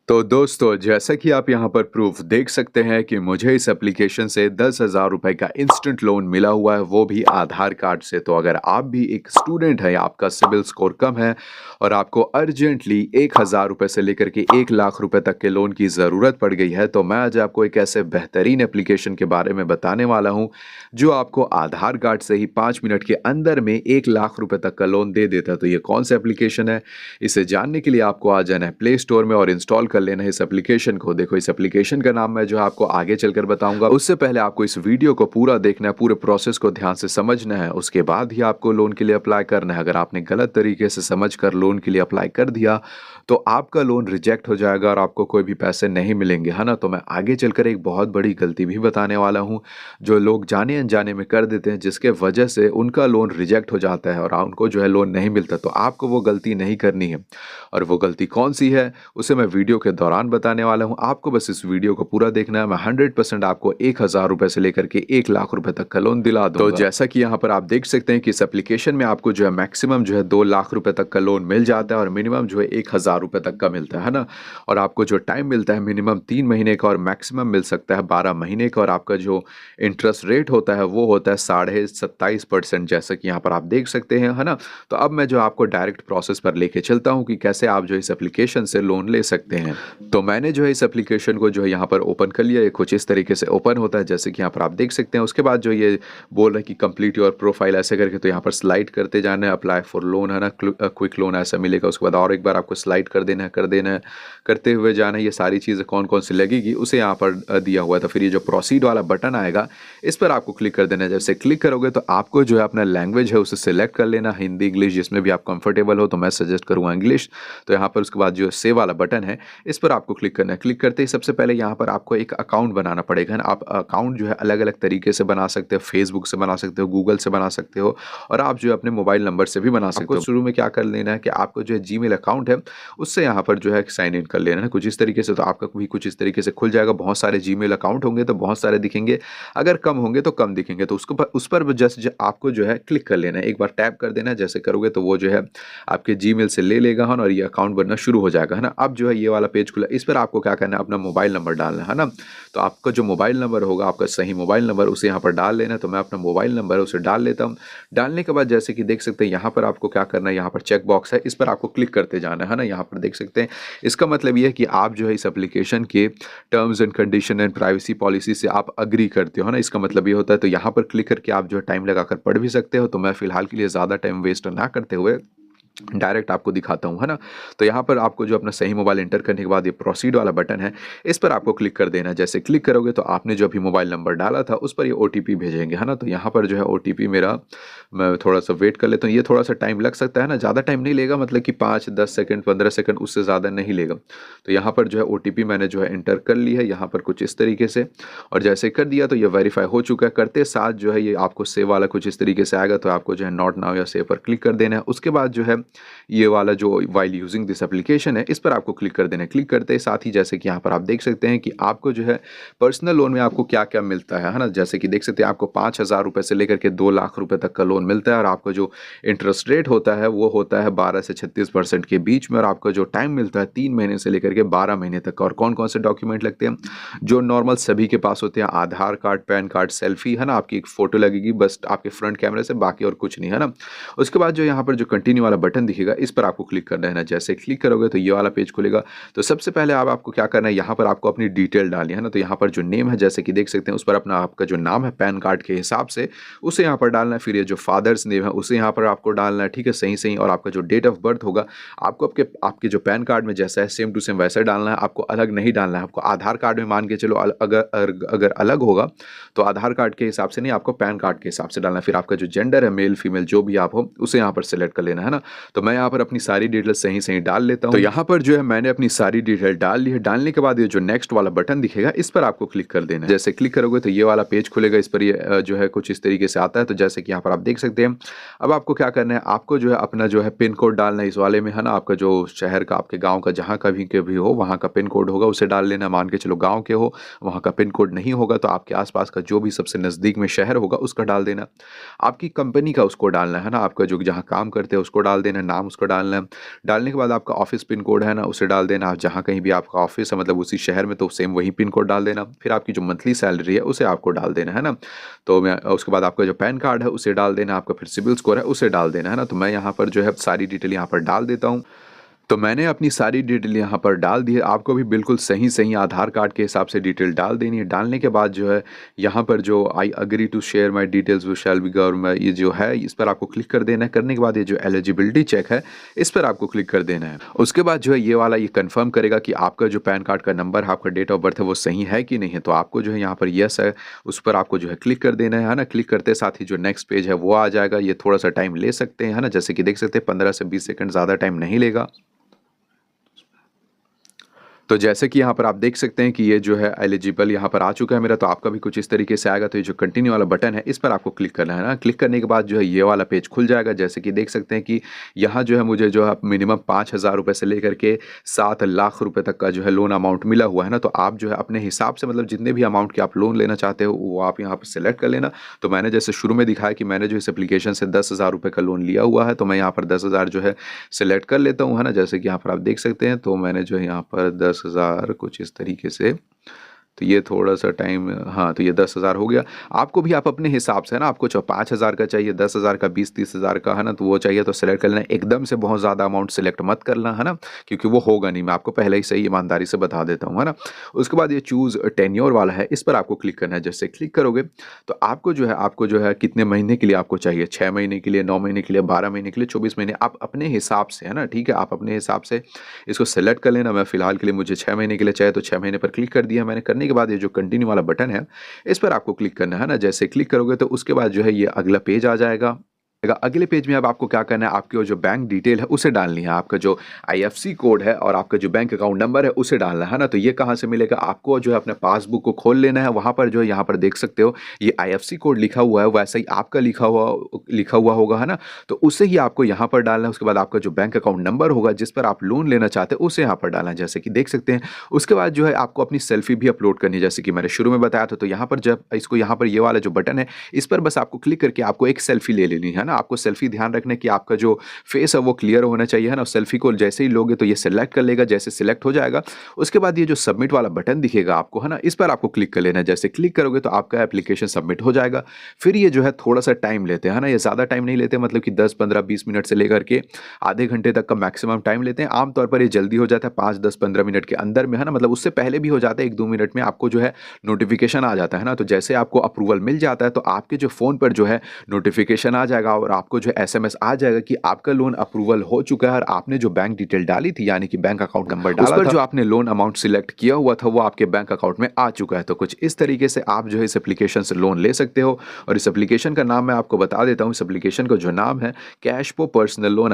तो दोस्तों, जैसा कि आप यहाँ पर प्रूफ देख सकते हैं कि मुझे इस एप्लीकेशन से 10,000 रुपए का इंस्टेंट लोन मिला हुआ है, वो भी आधार कार्ड से। तो अगर आप भी एक स्टूडेंट हैं, आपका सिबिल स्कोर कम है और आपको अर्जेंटली 1,000 रुपए से लेकर के 1 लाख रुपए तक के लोन की ज़रूरत पड़ गई है, तो मैं आज आपको एक ऐसे बेहतरीन एप्लीकेशन के बारे में बताने वाला हूँ, जो आपको आधार कार्ड से ही 5 मिनट के अंदर में 1 लाख रुपए तक का लोन दे देता है। तो ये कौन सा एप्लीकेशन है? इसे जानने के लिए आपको आ जाना है प्ले स्टोर में और इंस्टॉल कर लेना है इस एप्लीकेशन को। देखो, इस एप्लीकेशन का नाम मैं जो है आपको आगे चलकर बताऊंगा। उससे पहले आपको इस वीडियो को पूरा देखना है, पूरे प्रोसेस को ध्यान से समझना है, उसके बाद ही आपको लोन के लिए अप्लाई करना है। अगर आपने गलत तरीके से समझकर लोन के लिए अप्लाई कर दिया तो आपका लोन रिजेक्ट हो जाएगा और आपको कोई भी पैसे नहीं मिलेंगे, है ना। तो मैं आगे चलकर एक बहुत बड़ी गलती भी बताने वाला हूँ, जो लोग जाने अनजाने में कर देते हैं, जिसके वजह से उनका लोन रिजेक्ट हो जाता है और उनको जो है लोन नहीं मिलता। तो आपको वो गलती नहीं करनी है, और वो गलती कौन सी है उसे मैं वीडियो के दौरान बताने वाला हूँ। आपको बस इस वीडियो को पूरा देखना है। मैं 100% आपको 1,000 रुपए से लेकर के 1 लाख रुपए तक का लोन दिला दूंगा। तो जैसा कि यहाँ पर आप देख सकते हैं कि इस एप्लीकेशन में आपको जो है मैक्सिमम जो है 2 लाख रुपए तक का लोन मिल जाता है और मिनिमम जो है 1,000 रुपए तक का मिलता है ना। और आपको जो टाइम मिलता है मिनिमम 3 महीने का और मैक्सिमम मिल सकता है 12 महीने का। और आपका जो इंटरेस्ट रेट होता है वो होता है 27.5%, जैसा कि यहाँ पर आप देख सकते हैं, है ना। तो अब मैं जो आपको डायरेक्ट प्रोसेस पर लेके चलता हूँ कि कैसे आप जो इस एप्लीकेशन से लोन ले सकते हैं। तो मैंने जो है इस एप्लीकेशन को जो है यहाँ पर ओपन कर लिया। ये कुछ इस तरीके से ओपन होता है, जैसे कि यहाँ पर आप देख सकते हैं। उसके बाद जो ये बोल रहा है कि कंप्लीट योर प्रोफाइल, ऐसे करके तो यहाँ पर स्लाइड करते जाना है। अप्लाई फॉर लोन, है ना, क्विक लोन ऐसा मिलेगा। उसके बाद और एक बार आपको स्लाइड कर देना है, करते हुए जाना है। ये सारी चीज़ें कौन कौन सी लगेगी उसे यहाँ पर दिया हुआ है। तो फिर ये जो प्रोसीड वाला बटन आएगा, इस पर आपको क्लिक कर देना है। जैसे क्लिक करोगे तो आपको जो है अपना लैंग्वेज है उसे सिलेक्ट कर लेना, हिंदी इंग्लिश जिसमें भी आप कंफर्टेबल हो। तो मैं सजेस्ट करूँगा इंग्लिश। तो यहाँ पर उसके बाद जो सेव वाला बटन है, इस पर आपको क्लिक करना है। क्लिक करते ही सबसे पहले यहाँ पर आपको एक अकाउंट बनाना पड़ेगा ना। आप अकाउंट जो है अलग अलग तरीके से बना सकते हो, फेसबुक से बना सकते हो, गूगल से बना सकते हो, और आप जो है अपने मोबाइल नंबर से भी बना सकते हो। शुरू में क्या कर लेना है कि आपको जो है जीमेल अकाउंट है उससे यहाँ पर जो है साइन इन कर लेना है कुछ इस तरीके से। तो आपका भी कुछ इस तरीके से खुल जाएगा। बहुत सारे जीमेल अकाउंट होंगे तो बहुत सारे दिखेंगे, अगर कम होंगे तो कम दिखेंगे। तो उसको उस पर जस्ट आपको जो है क्लिक कर लेना है, एक बार टैप कर देना है। जैसे करोगे तो वो जो है आपके जीमेल से ले लेगा, है ना, और ये अकाउंट बनना शुरू हो जाएगा, है ना। अब जो है ये वाला पेज खुला, इस पर आपको क्या करना है, अपना मोबाइल नंबर डालना है ना। तो आपका जो मोबाइल नंबर होगा, आपका सही मोबाइल नंबर, उसे यहाँ पर डाल लेना है। तो मैं अपना मोबाइल नंबर है उसे डाल लेता हूँ। डालने के बाद जैसे कि देख सकते हैं यहाँ पर आपको क्या करना है, यहाँ पर चेक बॉक्स है, इस पर आपको क्लिक करते जाना है ना। यहाँ पर देख सकते हैं, इसका मतलब ये है कि आप जो है इस एप्लीकेशन के terms and condition and privacy policy से आप अग्री करते हो ना, इसका मतलब ये होता है। तो यहाँ पर क्लिक करके आप जो है टाइम लगाकर पढ़ भी सकते हो। तो मैं फिलहाल के लिए ज़्यादा टाइम वेस्ट ना करते हुए डायरेक्ट आपको दिखाता हूँ, है ना। तो यहाँ पर आपको जो अपना सही मोबाइल एंटर करने के बाद ये प्रोसीड वाला बटन है, इस पर आपको क्लिक कर देना है। जैसे क्लिक करोगे तो आपने जो अभी मोबाइल नंबर डाला था उस पर ये ओटीपी भेजेंगे, है ना। तो यहाँ पर जो है ओटीपी मेरा, मैं थोड़ा सा वेट कर लेता हूँ। ये थोड़ा सा टाइम लग सकता है ना, ज़्यादा टाइम नहीं लेगा, मतलब कि 5-10 सेकंड 15 सेकंड, उससे ज़्यादा नहीं लेगा। तो यहाँ पर जो है ओटीपी मैंने जो है एंटर कर ली है यहाँ पर कुछ इस तरीके से, और जैसे कर दिया तो ये वेरीफाई हो चुका है। करते साथ जो है ये आपको सेव वाला कुछ इस तरीके से आएगा। तो आपको जो है नॉट नाउ या सेव पर क्लिक कर देना है। उसके बाद जो है ये वाला जो वाइल यूजिंग दिस एप्लीकेशन है, इस पर आपको क्लिक कर देना है। क्लिक करते साथ ही जैसे कि यहाँ पर आप देख सकते हैं कि आपको जो है पर्सनल लोन में आपको क्या क्या मिलता है ना। जैसे कि देख सकते हैं आपको 5,000 रुपये से लेकर के 2 लाख रुपए तक का लोन मिलता है, और आपका जो इंटरेस्ट रेट होता है वो होता है 12 से 36% के बीच में, और आपका जो टाइम मिलता है 3 महीने से लेकर के 12 महीने तक का। और कौन कौन से डॉक्यूमेंट लगते हैं, जो नॉर्मल सभी के पास होते हैं, आधार कार्ड, पैन कार्ड, सेल्फी, है ना, आपकी एक फोटो लगेगी बस आपके फ्रंट कैमरे से, बाकी और कुछ नहीं, है ना। उसके बाद जो यहाँ पर जो कंटिन्यू वाला बटन दिखेगा, इस पर आपको क्लिक करना है ना। जैसे क्लिक करोगे तो ये वाला पेज खुलेगा। तो सबसे पहले आपको क्या करना है, यहाँ पर आपको अपनी डिटेल डालनी है ना। तो यहाँ पर जो नेम है, जैसे कि देख सकते हैं, उस पर अपना आपका जो नाम है पैन कार्ड के हिसाब से उसे यहाँ पर डालना है। फिर ये जो फादर्स नेम है उसे यहाँ पर आपको डालना है, ठीक है, सही सही। और आपका जो डेट ऑफ बर्थ होगा, आपको आपके जो पैन कार्ड में जैसा है सेम टू सेम वैसा डालना है, आपको अलग नहीं डालना है। आपको आधार कार्ड में मान के चलो अगर अलग होगा तो आधार कार्ड के हिसाब से नहीं, आपको पैन कार्ड के हिसाब से डालना है। फिर आपका जो जेंडर है, मेल फीमेल जो भी आप हो, उसे यहाँ पर सेलेक्ट कर लेना है ना। तो मैं यहाँ पर अपनी सारी डिटेल सही सही डाल लेता हूँ। तो यहाँ पर जो है मैंने अपनी सारी डिटेल डाल ली है। डालने के बाद ये जो नेक्स्ट वाला बटन दिखेगा, इस पर आपको क्लिक कर देना है। जैसे क्लिक करोगे तो ये वाला पेज खुलेगा। इस पर ये जो है कुछ इस तरीके से आता है। तो जैसे कि यहाँ पर आप देख सकते हैं, अब आपको क्या करना है, आपको जो है अपना जो है पिन कोड डालना है इस वाले में, है ना। आपका जो शहर का, आपके गाँव का, जहाँ का भी हो, वहाँ का पिन कोड होगा उसे डाल लेना। मान के चलो गाँव के हो, वहाँ का पिन कोड नहीं होगा तो आपके आसपास का जो भी सबसे नज़दीक में शहर होगा उसका डाल देना। आपकी कंपनी का उसको डालना है ना, आपका जो जहाँ काम करते हैं उसको डाल देना। देना है, नाम उसको डालना है। डालने के बाद आपका ऑफिस पिन कोड है ना, उसे डाल देना। आप जहाँ कहीं भी आपका ऑफिस है मतलब उसी शहर में, तो सेम वही पिन कोड डाल देना। फिर आपकी जो मंथली सैलरी है उसे आपको डाल देना है ना। तो मैं उसके बाद आपका जो पैन कार्ड है उसे डाल देना, आपका फिर सिबिल स्कोर है उसे डाल देना है ना। तो मैं यहाँ पर जो है सारी डिटेल यहाँ पर डाल देता हूँ। तो मैंने अपनी सारी डिटेल यहाँ पर डाल दी है। आपको भी बिल्कुल सही सही आधार कार्ड के हिसाब से डिटेल डाल देनी है। डालने के बाद जो है यहाँ पर जो I agree to share my details with shall be government, ये जो है इस पर आपको क्लिक कर देना है। करने के बाद ये जो एलिजिबिलिटी चेक है इस पर आपको क्लिक कर देना है। उसके बाद जो है ये वाला ये कंफर्म करेगा कि आपका जो पैन कार्ड का नंबर है, आपका डेट ऑफ बर्थ है वो सही है कि नहीं है। तो आपको जो है यहाँ पर यस है उस पर आपको जो है क्लिक कर देना है ना। क्लिक करते साथ ही जो नेक्स्ट पेज है वो आ जाएगा। ये थोड़ा सा टाइम ले सकते हैं है ना, जैसे कि देख सकते हैं 15 से 20 सेकंड, ज़्यादा टाइम नहीं लेगा। तो जैसे कि यहाँ पर आप देख सकते हैं कि ये जो है एलिजिबल यहाँ पर आ चुका है मेरा। तो आपका भी कुछ इस तरीके से आएगा। तो ये जो कंटिन्यू वाला बटन है इस पर आपको क्लिक करना है ना। क्लिक करने के बाद जो है ये वाला पेज खुल जाएगा। जैसे कि देख सकते हैं कि यहाँ जो है मुझे जो है मिनिमम 5,000 रुपये से लेकर के 7 लाख रुपए तक का जो है लोन अमाउंट मिला हुआ है ना। तो आप जो है अपने हिसाब से मतलब जितने भी अमाउंट के आप लोन लेना चाहते हो वो आप यहाँ पर सिलेक्ट कर लेना। तो मैंने जैसे शुरू में दिखाया कि मैंने जो इस एप्लीकेशन से 10,000 रुपये का लोन लिया हुआ है, तो मैं यहाँ पर 10,000 जो है सिलेक्ट कर लेता हूँ है ना। जैसे कि यहाँ पर आप देख सकते हैं तो मैंने जो है यहाँ पर 10,000 कुछ इस तरीके से, तो ये थोड़ा सा टाइम, हाँ तो ये 10,000 हो गया। आपको भी आप अपने हिसाब से है ना, आपको 5,000 का चाहिए, 10,000 का, 20-30,000 का है ना, तो वो चाहिए तो सेलेक्ट कर लेना। एकदम से बहुत ज़्यादा अमाउंट सेलेक्ट मत करना है ना, क्योंकि वो होगा नहीं। मैं आपको पहले ही सही ईमानदारी से बता देता हूँ है ना। उसके बाद ये चूज़ टेन्योर वाला है, इस पर आपको क्लिक करना है। जैसे क्लिक करोगे तो आपको जो है कितने महीने के लिए आपको चाहिए, 6 महीने के लिए, 9 महीने के लिए, 12 महीने के लिए, 24 महीने, आप अपने हिसाब से है ना, ठीक है। आप अपने हिसाब से इसको सेलेक्ट कर लेना। मैं फिलहाल के लिए मुझे 6 महीने के लिए चाहिए तो 6 महीने पर क्लिक कर दिया मैंने। करने के बाद ये जो कंटिन्यू वाला बटन है इस पर आपको क्लिक करना है ना। जैसे क्लिक करोगे तो उसके बाद जो है ये अगला पेज आ जाएगा। अगले पेज में अब आपको क्या करना है, आपकी जो बैंक डिटेल है उसे डालनी है। आपका जो आईएफएससी कोड है और आपका जो बैंक अकाउंट नंबर है उसे डालना है ना। तो ये कहाँ से मिलेगा, आपको जो है अपने पासबुक को खोल लेना है। वहाँ पर जो है यहाँ पर देख सकते हो ये आईएफएससी कोड लिखा हुआ है, वैसे ही आपका लिखा हुआ होगा है ना। तो उसे ही आपको यहाँ पर डालना है। उसके बाद आपका जो बैंक अकाउंट नंबर होगा जिस पर आप लोन लेना चाहते हैं उसे यहाँ पर डालना है, जैसे कि देख सकते हैं। उसके बाद जो है आपको अपनी सेल्फी भी अपलोड करनी है, जैसे कि मैंने शुरू में बताया था। तो यहाँ पर जब इसको यहाँ पर ये वाला जो बटन है इस पर बस आपको क्लिक करके आपको एक सेल्फी ले लेनी है ना। आपको सेल्फी ध्यान रखना कि आपका जो फेस है वो क्लियर होना चाहिए है ना। सेल्फी को जैसे ही लोगे तो ये सिलेक्ट कर लेगा। जैसे सिलेक्ट हो जाएगा उसके बाद ये जो सबमिट वाला बटन दिखेगा आपको है ना, इस पर आपको क्लिक कर लेना है। जैसे क्लिक करोगे तो आपका एप्लीकेशन सबमिट हो जाएगा। फिर ये जो है थोड़ा सा टाइम लेते हैं है ना, ये ज़्यादा टाइम नहीं लेते, मतलब कि 10, 15, 20 मिनट से लेकर के आधे घंटे तक का मैक्सिमम टाइम लेते हैं। आमतौर पर ये जल्दी हो जाता है 5, 10, 15 मिनट के अंदर में है ना। मतलब उससे पहले भी हो जाता है, 1-2 मिनट में आपको जो है नोटिफिकेशन आ जाता है ना। तो जैसे आपको अप्रूवल मिल जाता है तो आपके जो फ़ोन पर जो है नोटिफिकेशन आ जाएगा और आपको जो एसएमएस आ जाएगा कि आपका लोन अप्रूवल हो चुका है और आपने जो बैंक डिटेल डाली थी यानी कि बैंक अकाउंट नंबर डाला था, जो आपने लोन अमाउंट सिलेक्ट किया हुआ था वो आपके बैंक अकाउंट में आ चुका है। तो कुछ इस तरीके से आप जो है इस एप्लीकेशन से लोन ले सकते हो। और इस एप्लीकेशन का नाम मैं आपको बता देता हूँ। इस एप्लीकेशन का जो नाम है कैशपो पर्सनल लोन